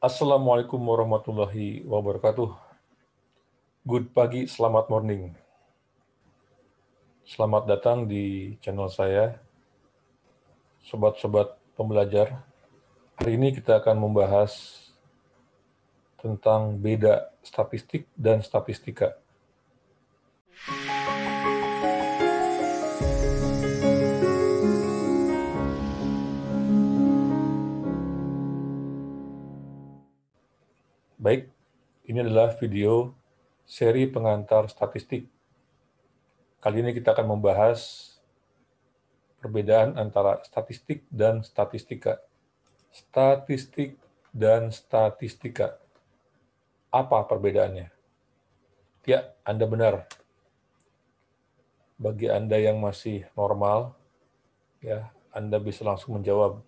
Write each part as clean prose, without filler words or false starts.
Assalamualaikum warahmatullahi wabarakatuh. Good pagi, selamat morning. Selamat datang di channel saya, sobat-sobat pembelajar. Hari ini kita akan membahas tentang beda statistik dan statistika. Baik, ini adalah video seri pengantar statistik. Kali ini kita akan membahas perbedaan antara statistik dan statistika. Statistik dan statistika. Apa perbedaannya? Ya, Anda benar. Bagi Anda yang masih normal, ya, Anda bisa langsung menjawab.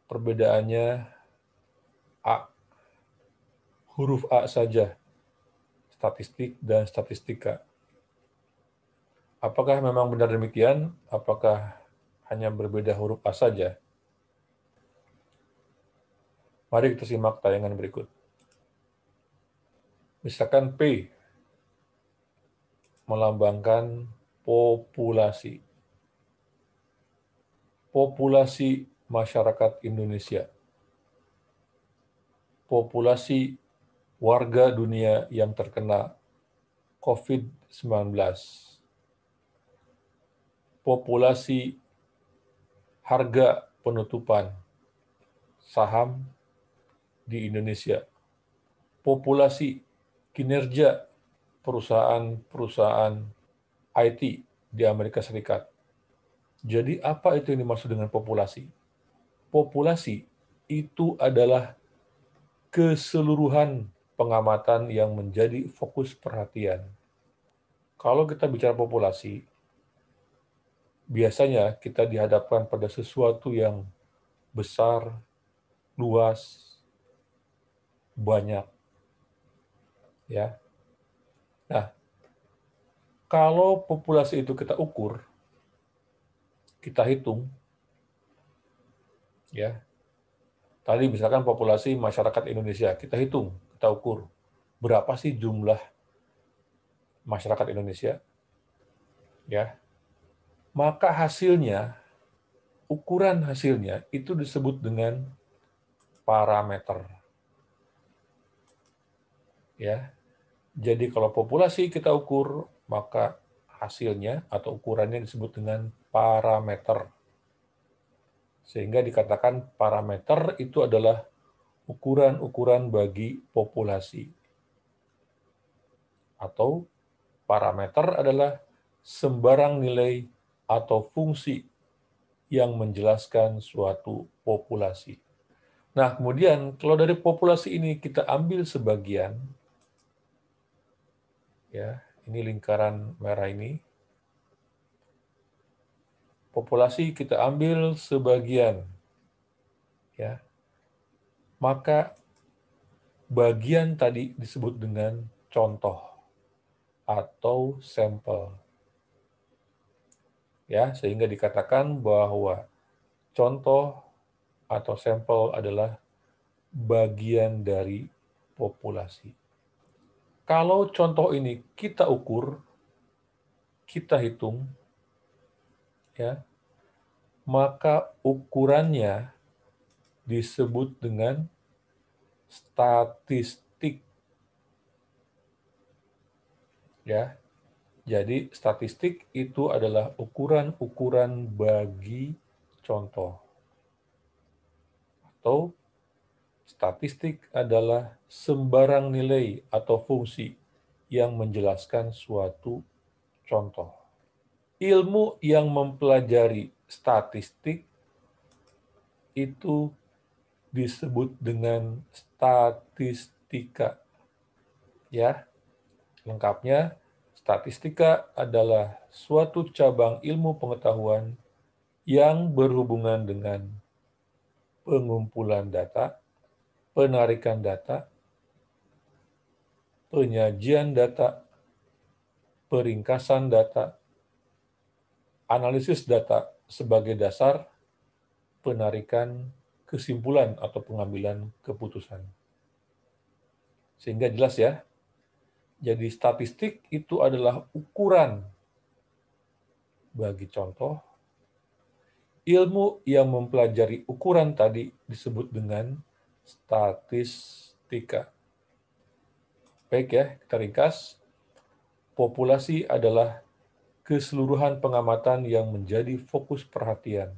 Perbedaannya A. Huruf A saja. Statistik dan statistika. Apakah memang benar demikian? Apakah hanya berbeda huruf A saja? Mari kita simak tayangan berikut. Misalkan P melambangkan populasi. Populasi masyarakat Indonesia. Populasi warga dunia yang terkena COVID-19. Populasi harga penutupan saham di Indonesia. Populasi kinerja perusahaan-perusahaan IT di Amerika Serikat. Jadi apa itu yang dimaksud dengan populasi? Populasi itu adalah keseluruhan pengamatan yang menjadi fokus perhatian. Kalau kita bicara populasi, biasanya kita dihadapkan pada sesuatu yang besar, luas, banyak. Ya. Nah, kalau populasi itu kita ukur, kita hitung, ya. Tadi misalkan populasi masyarakat Indonesia, kita hitung, kita ukur. Berapa sih jumlah masyarakat Indonesia? Ya. Maka hasilnya, ukuran hasilnya itu disebut dengan parameter. Ya. Jadi kalau populasi kita ukur, maka hasilnya atau ukurannya disebut dengan parameter. Sehingga dikatakan parameter itu adalah ukuran-ukuran bagi populasi. Atau parameter adalah sembarang nilai atau fungsi yang menjelaskan suatu populasi. Nah, kemudian kalau dari populasi ini kita ambil sebagian, ya, ini lingkaran merah ini, populasi kita ambil sebagian, ya, maka bagian tadi disebut dengan contoh atau sampel. Ya, sehingga dikatakan bahwa contoh atau sampel adalah bagian dari populasi. Kalau contoh ini kita ukur, kita hitung, ya, maka ukurannya disebut dengan statistik. Ya, jadi statistik itu adalah ukuran-ukuran bagi contoh. Atau statistik adalah sembarang nilai atau fungsi yang menjelaskan suatu contoh. Ilmu yang mempelajari statistik itu disebut dengan statistika. Ya, lengkapnya, statistika adalah suatu cabang ilmu pengetahuan yang berhubungan dengan pengumpulan data, penarikan data, penyajian data, peringkasan data, analisis data sebagai dasar, penarikan kesimpulan atau pengambilan keputusan. Sehingga jelas ya, jadi statistik itu adalah ukuran bagi contoh, ilmu yang mempelajari ukuran tadi disebut dengan statistika. Baik ya, kita ringkas. Populasi adalah keseluruhan pengamatan yang menjadi fokus perhatian.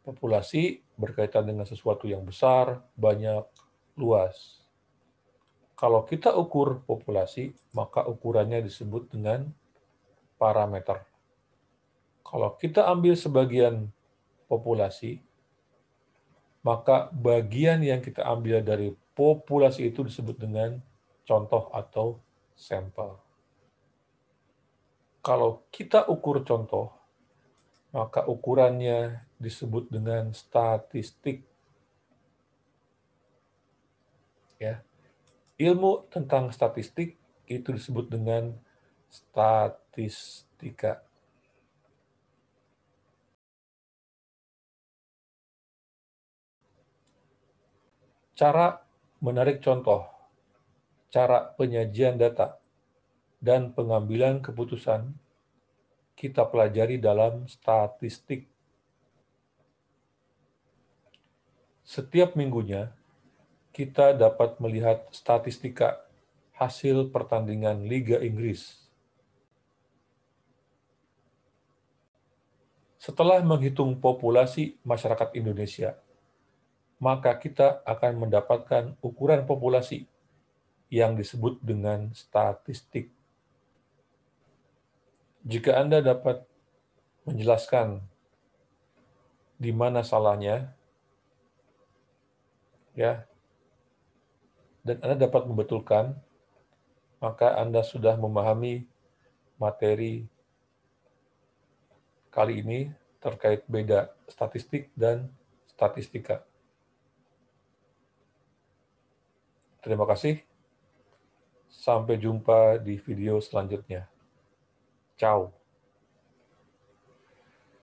Populasi berkaitan dengan sesuatu yang besar, banyak, luas. Kalau kita ukur populasi, maka ukurannya disebut dengan parameter. Kalau kita ambil sebagian populasi, maka bagian yang kita ambil dari populasi itu disebut dengan contoh atau sampel. Kalau kita ukur contoh, maka ukurannya disebut dengan statistik. Ya. Ilmu tentang statistik itu disebut dengan statistika. Cara menarik contoh, cara penyajian data, dan pengambilan keputusan kita pelajari dalam statistik. Setiap minggunya, kita dapat melihat statistika hasil pertandingan Liga Inggris. Setelah menghitung populasi masyarakat Indonesia, maka kita akan mendapatkan ukuran populasi yang disebut dengan statistik. Jika Anda dapat menjelaskan di mana salahnya, ya, dan Anda dapat membetulkan, maka Anda sudah memahami materi kali ini terkait beda statistik dan statistika. Terima kasih. Sampai jumpa di video selanjutnya. Ciao.